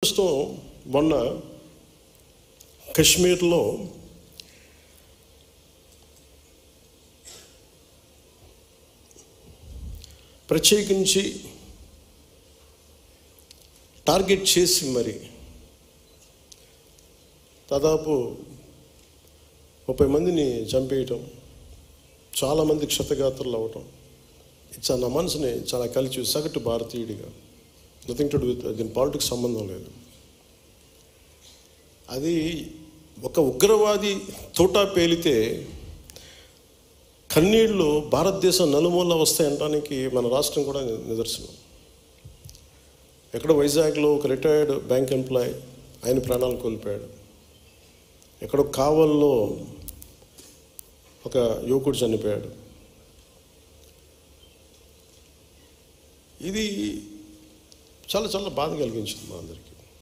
ప్రస్తుతం మొన్న కశ్మీర్లో ప్రత్యేకించి టార్గెట్ చేసి మరి దాదాపు 30 మందిని చంపేయటం, చాలామంది క్షతగాత్రులు అవ్వటం, నా మనసుని చాలా కలిసి సగటు భారతీయుడిగా, నథింగ్ టు డూ విత్ దీని పాలిటిక్స్ సంబంధం లేదు. అది ఒక ఉగ్రవాది తోటా పేలితే కన్నీళ్ళు భారతదేశం నలుమూల వస్తాయనడానికి మన రాష్ట్రం కూడా నిదర్శనం. ఎక్కడో వైజాగ్లో ఒక రిటైర్డ్ బ్యాంక్ ఎంప్లాయ్ ఆయన ప్రాణాలు కోల్పోయాడు. ఎక్కడో కావల్లో ఒక యువకుడు చనిపోయాడు. ఇది చాలా చాలా బాధ కలిగించింది మా అందరికి.